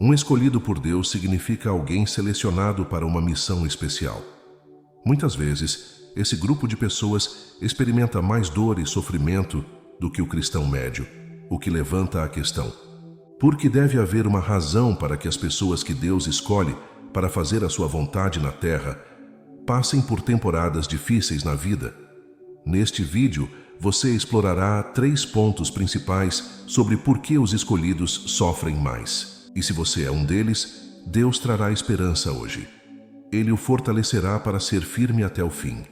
Um escolhido por Deus significa alguém selecionado para uma missão especial. Muitas vezes, esse grupo de pessoas experimenta mais dor e sofrimento do que o cristão médio, o que levanta a questão: por que deve haver uma razão para que as pessoas que Deus escolhe para fazer a sua vontade na terra passem por temporadas difíceis na vida? Neste vídeo, você explorará 3 pontos principais sobre por que os escolhidos sofrem mais. E se você é um deles, Deus trará esperança hoje. Ele o fortalecerá para ser firme até o fim.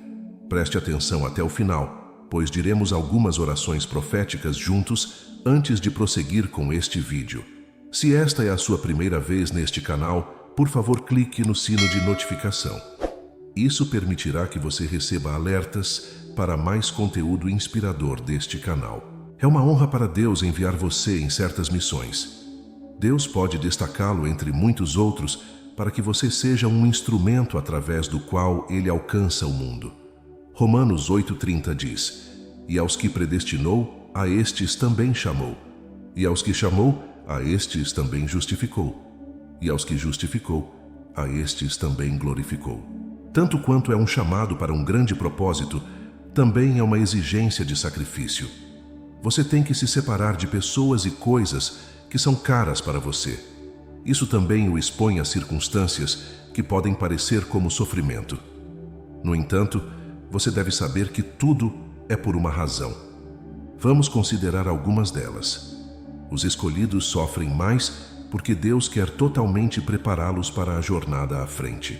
Preste atenção até o final, pois diremos algumas orações proféticas juntos antes de prosseguir com este vídeo. Se esta é a sua primeira vez neste canal, por favor clique no sino de notificação. Isso permitirá que você receba alertas para mais conteúdo inspirador deste canal. É uma honra para Deus enviar você em certas missões. Deus pode destacá-lo entre muitos outros para que você seja um instrumento através do qual Ele alcança o mundo. Romanos 8,30 diz: "E aos que predestinou, a estes também chamou. E aos que chamou, a estes também justificou. E aos que justificou, a estes também glorificou." Tanto quanto é um chamado para um grande propósito, também é uma exigência de sacrifício. Você tem que se separar de pessoas e coisas que são caras para você. Isso também o expõe a circunstâncias que podem parecer como sofrimento. No entanto, você deve saber que tudo é por uma razão. Vamos considerar algumas delas. Os escolhidos sofrem mais porque Deus quer totalmente prepará-los para a jornada à frente.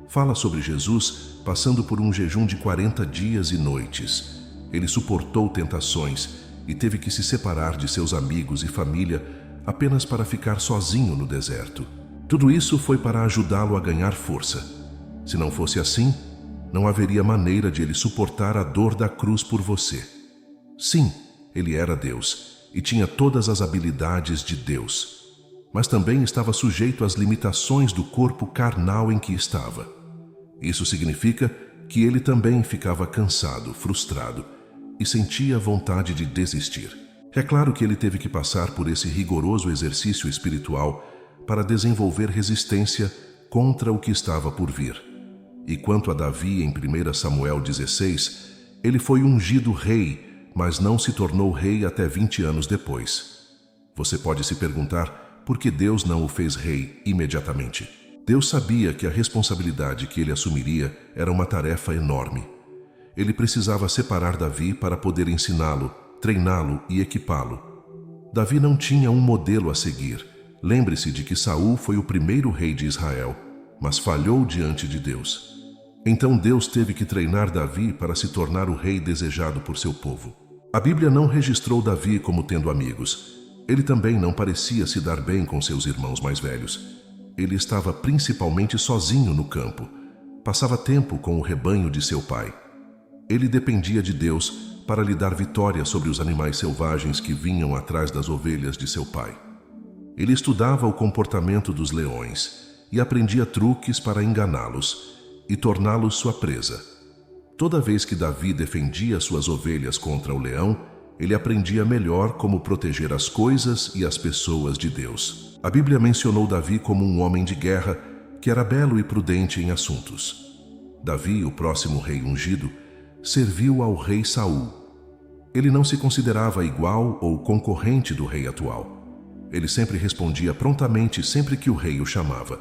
Fala sobre Jesus passando por um jejum de 40 dias e noites. Ele suportou tentações e teve que se separar de seus amigos e família apenas para ficar sozinho no deserto. Tudo isso foi para ajudá-lo a ganhar força. Se não fosse assim, não haveria maneira de ele suportar a dor da cruz por você. Sim, ele era Deus e tinha todas as habilidades de Deus, mas também estava sujeito às limitações do corpo carnal em que estava. Isso significa que ele também ficava cansado, frustrado e sentia vontade de desistir. É claro que ele teve que passar por esse rigoroso exercício espiritual para desenvolver resistência contra o que estava por vir. E quanto a Davi, em 1 Samuel 16, ele foi ungido rei, mas não se tornou rei até 20 anos depois. Você pode se perguntar por que Deus não o fez rei imediatamente. Deus sabia que a responsabilidade que ele assumiria era uma tarefa enorme. Ele precisava separar Davi para poder ensiná-lo, treiná-lo e equipá-lo. Davi não tinha um modelo a seguir. Lembre-se de que Saul foi o primeiro rei de Israel, mas falhou diante de Deus. Então Deus teve que treinar Davi para se tornar o rei desejado por seu povo. A Bíblia não registrou Davi como tendo amigos. Ele também não parecia se dar bem com seus irmãos mais velhos. Ele estava principalmente sozinho no campo. Passava tempo com o rebanho de seu pai. Ele dependia de Deus para lhe dar vitória sobre os animais selvagens que vinham atrás das ovelhas de seu pai. Ele estudava o comportamento dos leões e aprendia truques para enganá-los e torná-los sua presa. Toda vez que Davi defendia suas ovelhas contra o leão, ele aprendia melhor como proteger as coisas e as pessoas de Deus. A Bíblia mencionou Davi como um homem de guerra que era belo e prudente em assuntos. Davi, o próximo rei ungido, serviu ao rei Saul. Ele não se considerava igual ou concorrente do rei atual. Ele sempre respondia prontamente sempre que o rei o chamava.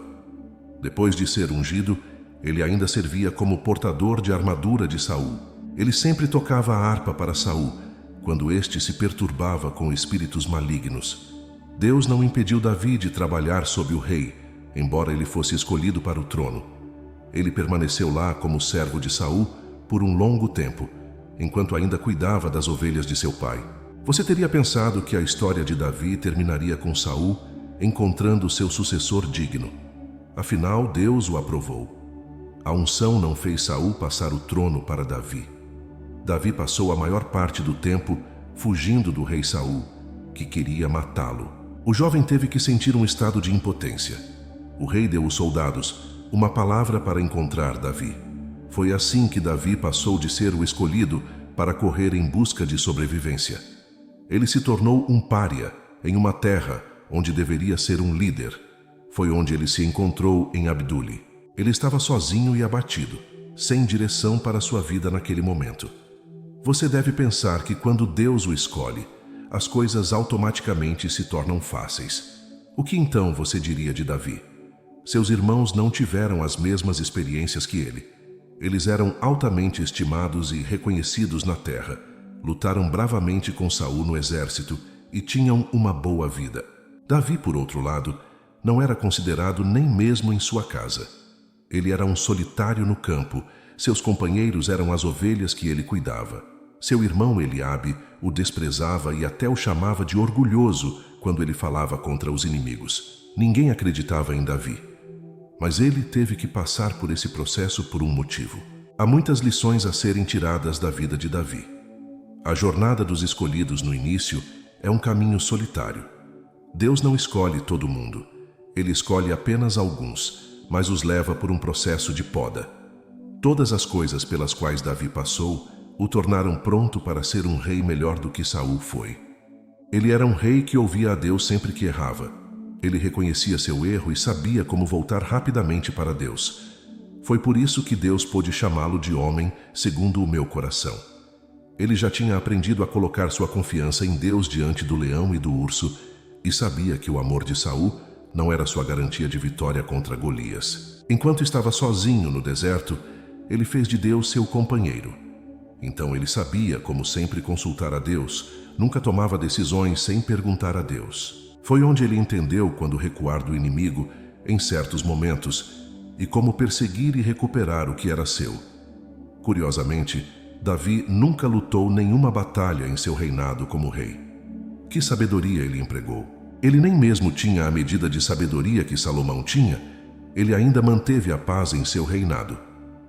Depois de ser ungido, ele ainda servia como portador de armadura de Saul. Ele sempre tocava a harpa para Saul, quando este se perturbava com espíritos malignos. Deus não impediu Davi de trabalhar sob o rei, embora ele fosse escolhido para o trono. Ele permaneceu lá como servo de Saul por um longo tempo, enquanto ainda cuidava das ovelhas de seu pai. Você teria pensado que a história de Davi terminaria com Saul encontrando seu sucessor digno. Afinal, Deus o aprovou. A unção não fez Saul passar o trono para Davi. Davi passou a maior parte do tempo fugindo do rei Saul, que queria matá-lo. O jovem teve que sentir um estado de impotência. O rei deu aos soldados uma palavra para encontrar Davi. Foi assim que Davi passou de ser o escolhido para correr em busca de sobrevivência. Ele se tornou um pária em uma terra onde deveria ser um líder. Foi onde ele se encontrou em Abduli. Ele estava sozinho e abatido, sem direção para sua vida naquele momento. Você deve pensar que quando Deus o escolhe, as coisas automaticamente se tornam fáceis. O que então você diria de Davi? Seus irmãos não tiveram as mesmas experiências que ele. Eles eram altamente estimados e reconhecidos na terra, lutaram bravamente com Saul no exército e tinham uma boa vida. Davi, por outro lado, não era considerado nem mesmo em sua casa. Ele era um solitário no campo, seus companheiros eram as ovelhas que ele cuidava. Seu irmão Eliabe o desprezava e até o chamava de orgulhoso quando ele falava contra os inimigos. Ninguém acreditava em Davi. Mas ele teve que passar por esse processo por um motivo. Há muitas lições a serem tiradas da vida de Davi. A jornada dos escolhidos no início é um caminho solitário. Deus não escolhe todo mundo. Ele escolhe apenas alguns, mas os leva por um processo de poda. Todas as coisas pelas quais Davi passou o tornaram pronto para ser um rei melhor do que Saul foi. Ele era um rei que ouvia a Deus sempre que errava. Ele reconhecia seu erro e sabia como voltar rapidamente para Deus. Foi por isso que Deus pôde chamá-lo de homem segundo o meu coração. Ele já tinha aprendido a colocar sua confiança em Deus diante do leão e do urso e sabia que o amor de Saul não era sua garantia de vitória contra Golias. Enquanto estava sozinho no deserto, ele fez de Deus seu companheiro. Então ele sabia como sempre consultar a Deus, nunca tomava decisões sem perguntar a Deus. Foi onde ele entendeu quando recuar do inimigo em certos momentos e como perseguir e recuperar o que era seu. Curiosamente, Davi nunca lutou nenhuma batalha em seu reinado como rei. Que sabedoria ele empregou! Ele nem mesmo tinha a medida de sabedoria que Salomão tinha. Ele ainda manteve a paz em seu reinado.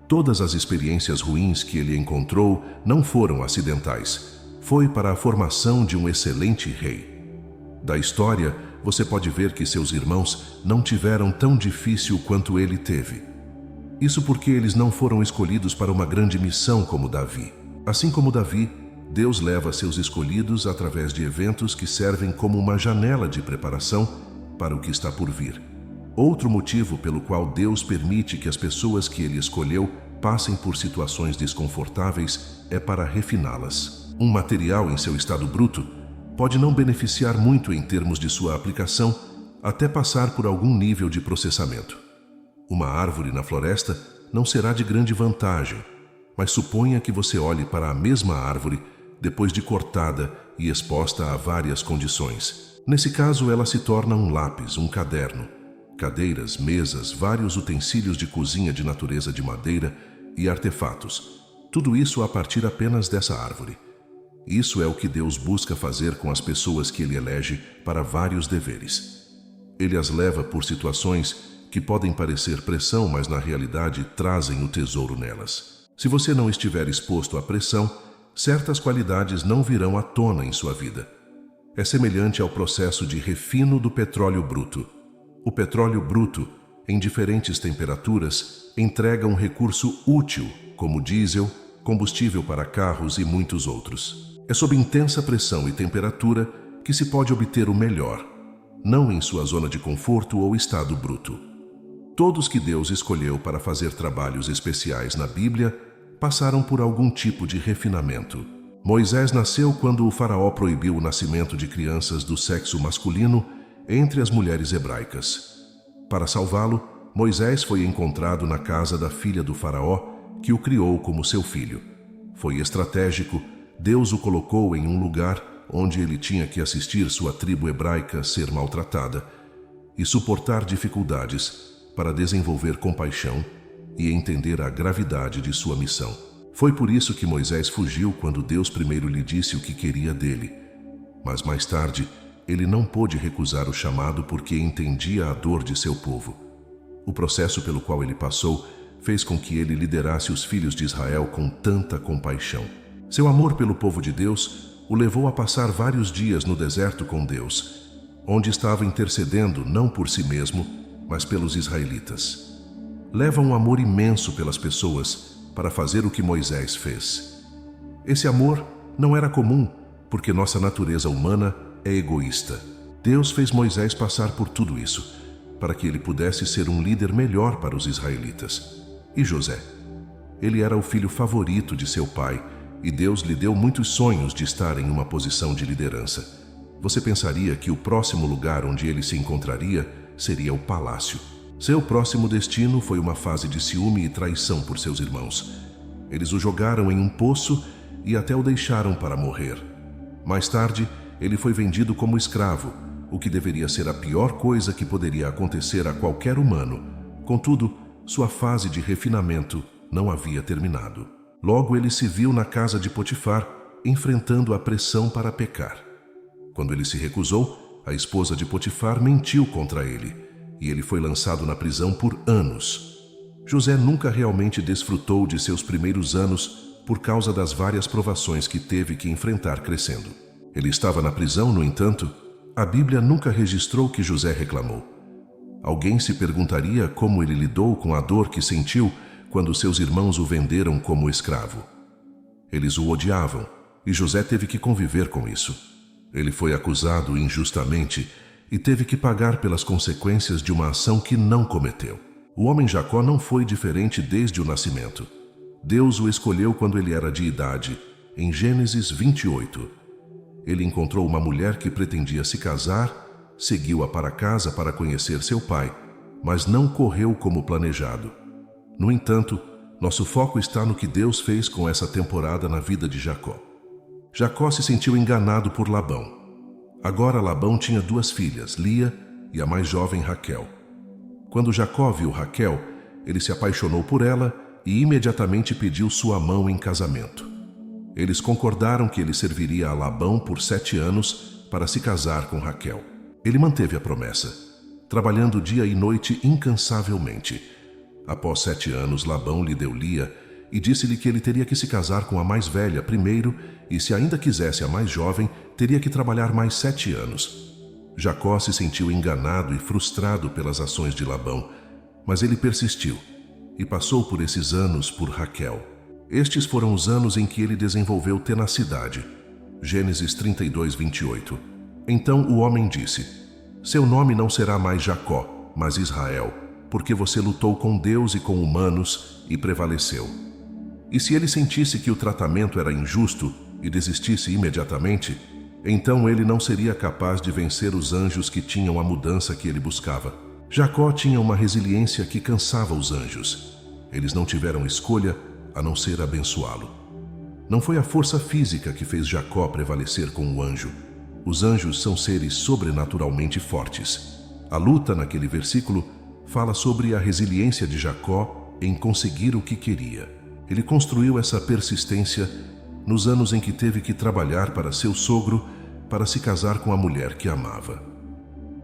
Todas as experiências ruins que ele encontrou não foram acidentais. Foi para a formação de um excelente rei. Da história, você pode ver que seus irmãos não tiveram tão difícil quanto ele teve. Isso porque eles não foram escolhidos para uma grande missão como Davi. Assim como Davi, Deus leva seus escolhidos através de eventos que servem como uma janela de preparação para o que está por vir. Outro motivo pelo qual Deus permite que as pessoas que Ele escolheu passem por situações desconfortáveis é para refiná-las. Um material em seu estado bruto pode não beneficiar muito em termos de sua aplicação até passar por algum nível de processamento. Uma árvore na floresta não será de grande vantagem, mas suponha que você olhe para a mesma árvore depois de cortada e exposta a várias condições. Nesse caso, ela se torna um lápis, um caderno, cadeiras, mesas, vários utensílios de cozinha de natureza de madeira e artefatos. Tudo isso a partir apenas dessa árvore. Isso é o que Deus busca fazer com as pessoas que Ele elege para vários deveres. Ele as leva por situações que podem parecer pressão, mas na realidade trazem o tesouro nelas. Se você não estiver exposto à pressão, certas qualidades não virão à tona em sua vida. É semelhante ao processo de refino do petróleo bruto. O petróleo bruto, em diferentes temperaturas, entrega um recurso útil, como diesel, combustível para carros e muitos outros. É sob intensa pressão e temperatura que se pode obter o melhor, não em sua zona de conforto ou estado bruto. Todos que Deus escolheu para fazer trabalhos especiais na Bíblia passaram por algum tipo de refinamento. Moisés nasceu quando o faraó proibiu o nascimento de crianças do sexo masculino entre as mulheres hebraicas. Para salvá-lo, Moisés foi encontrado na casa da filha do faraó, que o criou como seu filho. Foi estratégico, Deus o colocou em um lugar onde ele tinha que assistir sua tribo hebraica ser maltratada e suportar dificuldades para desenvolver compaixão e entender a gravidade de sua missão. Foi por isso que Moisés fugiu quando Deus primeiro lhe disse o que queria dele. Mas mais tarde, ele não pôde recusar o chamado porque entendia a dor de seu povo. O processo pelo qual ele passou fez com que ele liderasse os filhos de Israel com tanta compaixão. Seu amor pelo povo de Deus o levou a passar vários dias no deserto com Deus, onde estava intercedendo não por si mesmo, mas pelos israelitas. Leva um amor imenso pelas pessoas para fazer o que Moisés fez. Esse amor não era comum, porque nossa natureza humana é egoísta. Deus fez Moisés passar por tudo isso, para que ele pudesse ser um líder melhor para os israelitas. E José? Ele era o filho favorito de seu pai, e Deus lhe deu muitos sonhos de estar em uma posição de liderança. Você pensaria que o próximo lugar onde ele se encontraria seria o palácio. Seu próximo destino foi uma fase de ciúme e traição por seus irmãos. Eles o jogaram em um poço e até o deixaram para morrer. Mais tarde, ele foi vendido como escravo, o que deveria ser a pior coisa que poderia acontecer a qualquer humano. Contudo, sua fase de refinamento não havia terminado. Logo, ele se viu na casa de Potifar, enfrentando a pressão para pecar. Quando ele se recusou, a esposa de Potifar mentiu contra ele, e ele foi lançado na prisão por anos. José nunca realmente desfrutou de seus primeiros anos por causa das várias provações que teve que enfrentar crescendo. Ele estava na prisão, no entanto, a Bíblia nunca registrou que José reclamou. Alguém se perguntaria como ele lidou com a dor que sentiu quando seus irmãos o venderam como escravo. Eles o odiavam, e José teve que conviver com isso. Ele foi acusado injustamente e teve que pagar pelas consequências de uma ação que não cometeu. O homem Jacó não foi diferente desde o nascimento. Deus o escolheu quando ele era de idade, em Gênesis 28. Ele encontrou uma mulher que pretendia se casar, seguiu-a para casa para conhecer seu pai, mas não correu como planejado. No entanto, nosso foco está no que Deus fez com essa temporada na vida de Jacó. Jacó se sentiu enganado por Labão. Agora Labão tinha 2 filhas, Lia e a mais jovem Raquel. Quando Jacó viu Raquel, ele se apaixonou por ela e imediatamente pediu sua mão em casamento. Eles concordaram que ele serviria a Labão por 7 anos para se casar com Raquel. Ele manteve a promessa, trabalhando dia e noite incansavelmente. Após 7 anos, Labão lhe deu Lia e disse-lhe que ele teria que se casar com a mais velha primeiro e, se ainda quisesse a mais jovem, teria que trabalhar mais 7 anos. Jacó se sentiu enganado e frustrado pelas ações de Labão, mas ele persistiu e passou por esses anos por Raquel. Estes foram os anos em que ele desenvolveu tenacidade. Gênesis 32, 28. Então o homem disse: seu nome não será mais Jacó, mas Israel, porque você lutou com Deus e com humanos e prevaleceu. E se ele sentisse que o tratamento era injusto e desistisse imediatamente, então ele não seria capaz de vencer os anjos que tinham a mudança que ele buscava. Jacó tinha uma resiliência que cansava os anjos. Eles não tiveram escolha a não ser abençoá-lo. Não foi a força física que fez Jacó prevalecer com o anjo. Os anjos são seres sobrenaturalmente fortes. A luta naquele versículo fala sobre a resiliência de Jacó em conseguir o que queria. Ele construiu essa persistência nos anos em que teve que trabalhar para seu sogro para se casar com a mulher que amava.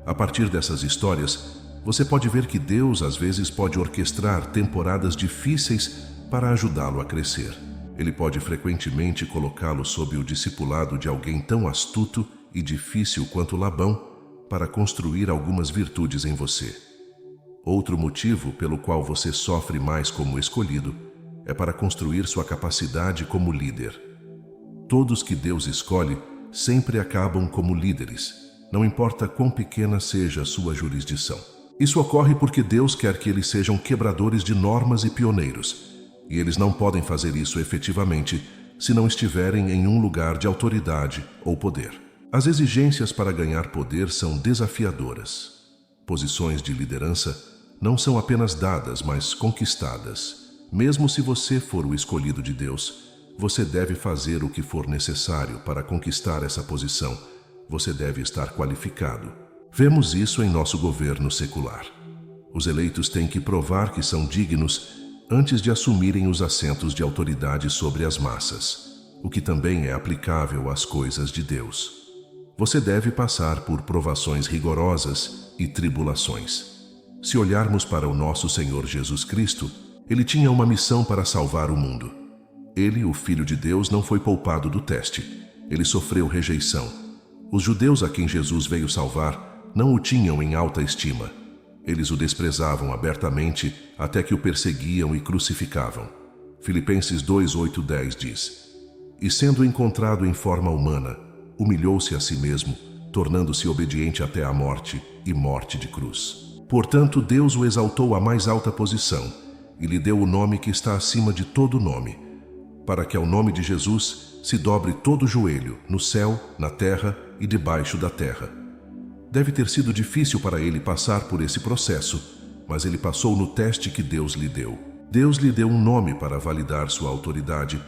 A partir dessas histórias, você pode ver que Deus às vezes pode orquestrar temporadas difíceis para ajudá-lo a crescer. Ele pode frequentemente colocá-lo sob o discipulado de alguém tão astuto e difícil quanto Labão para construir algumas virtudes em você. Outro motivo pelo qual você sofre mais como escolhido é para construir sua capacidade como líder. Todos que Deus escolhe sempre acabam como líderes, não importa quão pequena seja a sua jurisdição. Isso ocorre porque Deus quer que eles sejam quebradores de normas e pioneiros, e eles não podem fazer isso efetivamente se não estiverem em um lugar de autoridade ou poder. As exigências para ganhar poder são desafiadoras. Posições de liderança não são apenas dadas, mas conquistadas. Mesmo se você for o escolhido de Deus, você deve fazer o que for necessário para conquistar essa posição. Você deve estar qualificado. Vemos isso em nosso governo secular. Os eleitos têm que provar que são dignos antes de assumirem os assentos de autoridade sobre as massas, o que também é aplicável às coisas de Deus. Você deve passar por provações rigorosas e tribulações. Se olharmos para o nosso Senhor Jesus Cristo, ele tinha uma missão para salvar o mundo. Ele, o Filho de Deus, não foi poupado do teste. Ele sofreu rejeição. Os judeus a quem Jesus veio salvar não o tinham em alta estima. Eles o desprezavam abertamente até que o perseguiam e crucificavam. Filipenses 2, 8, 10 diz: e sendo encontrado em forma humana, humilhou-se a si mesmo, tornando-se obediente até a morte e morte de cruz. Portanto, Deus o exaltou à mais alta posição e lhe deu o nome que está acima de todo nome, para que ao nome de Jesus se dobre todo o joelho, no céu, na terra e debaixo da terra. Deve ter sido difícil para ele passar por esse processo, mas ele passou no teste que Deus lhe deu. Deus lhe deu um nome para validar sua autoridade,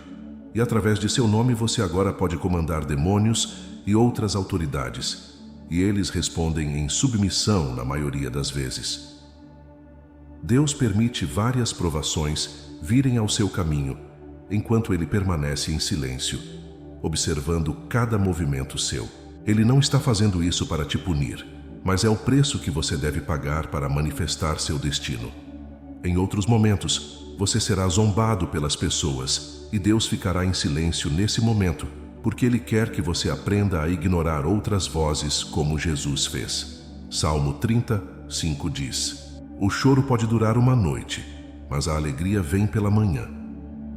e através de seu nome você agora pode comandar demônios e outras autoridades, e eles respondem em submissão na maioria das vezes. Deus permite várias provações virem ao seu caminho, enquanto ele permanece em silêncio, observando cada movimento seu. Ele não está fazendo isso para te punir, mas é o preço que você deve pagar para manifestar seu destino. Em outros momentos, você será zombado pelas pessoas e Deus ficará em silêncio nesse momento, porque Ele quer que você aprenda a ignorar outras vozes como Jesus fez. Salmo 30:5 diz: O choro pode durar uma noite, mas a alegria vem pela manhã.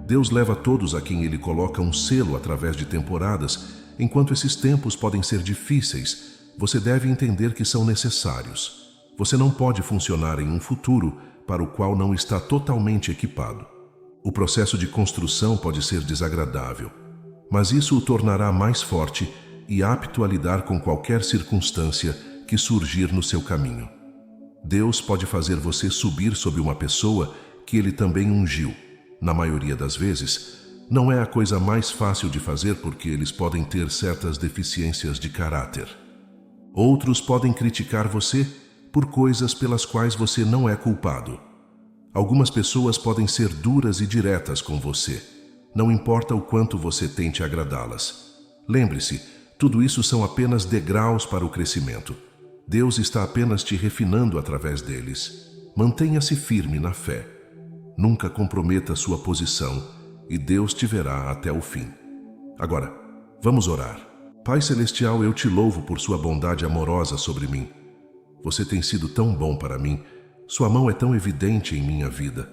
Deus leva todos a quem Ele coloca um selo através de temporadas. Enquanto esses tempos podem ser difíceis, você deve entender que são necessários. Você não pode funcionar em um futuro para o qual não está totalmente equipado. O processo de construção pode ser desagradável, mas isso o tornará mais forte e apto a lidar com qualquer circunstância que surgir no seu caminho. Deus pode fazer você subir sobre uma pessoa que Ele também ungiu. Na maioria das vezes, não é a coisa mais fácil de fazer porque eles podem ter certas deficiências de caráter. Outros podem criticar você por coisas pelas quais você não é culpado. Algumas pessoas podem ser duras e diretas com você, não importa o quanto você tente agradá-las. Lembre-se, tudo isso são apenas degraus para o crescimento. Deus está apenas te refinando através deles. Mantenha-se firme na fé. Nunca comprometa sua posição e Deus te verá até o fim. Agora, vamos orar. Pai Celestial, eu te louvo por sua bondade amorosa sobre mim. Você tem sido tão bom para mim. Sua mão é tão evidente em minha vida.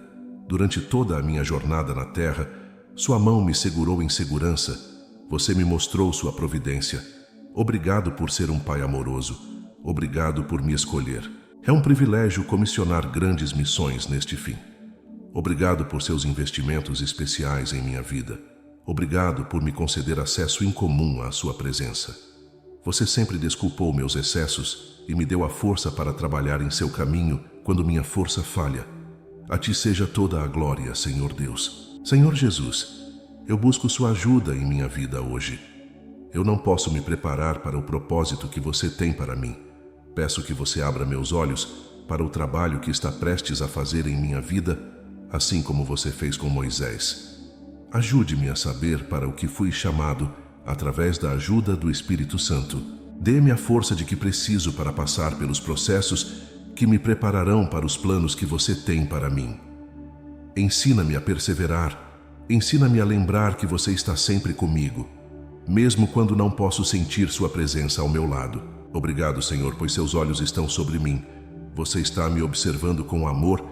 Durante toda a minha jornada na terra, sua mão me segurou em segurança. Você me mostrou sua providência. Obrigado por ser um pai amoroso. Obrigado por me escolher. É um privilégio comissionar grandes missões neste fim. Obrigado por seus investimentos especiais em minha vida. Obrigado por me conceder acesso incomum à sua presença. Você sempre desculpou meus excessos e me deu a força para trabalhar em seu caminho quando minha força falha. A ti seja toda a glória, Senhor Deus. Senhor Jesus, eu busco sua ajuda em minha vida hoje. Eu não posso me preparar para o propósito que você tem para mim. Peço que você abra meus olhos para o trabalho que está prestes a fazer em minha vida, assim como você fez com Moisés. Ajude-me a saber para o que fui chamado através da ajuda do Espírito Santo. Dê-me a força de que preciso para passar pelos processos que me prepararão para os planos que você tem para mim. Ensina-me a perseverar. Ensina-me a lembrar que você está sempre comigo, mesmo quando não posso sentir sua presença ao meu lado. Obrigado, Senhor, pois seus olhos estão sobre mim. Você está me observando com amor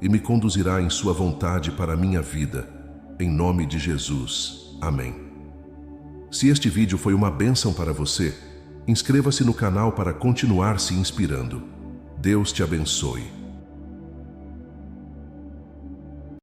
e me conduzirá em sua vontade para a minha vida. Em nome de Jesus. Amém. Se este vídeo foi uma bênção para você, inscreva-se no canal para continuar se inspirando. Deus te abençoe.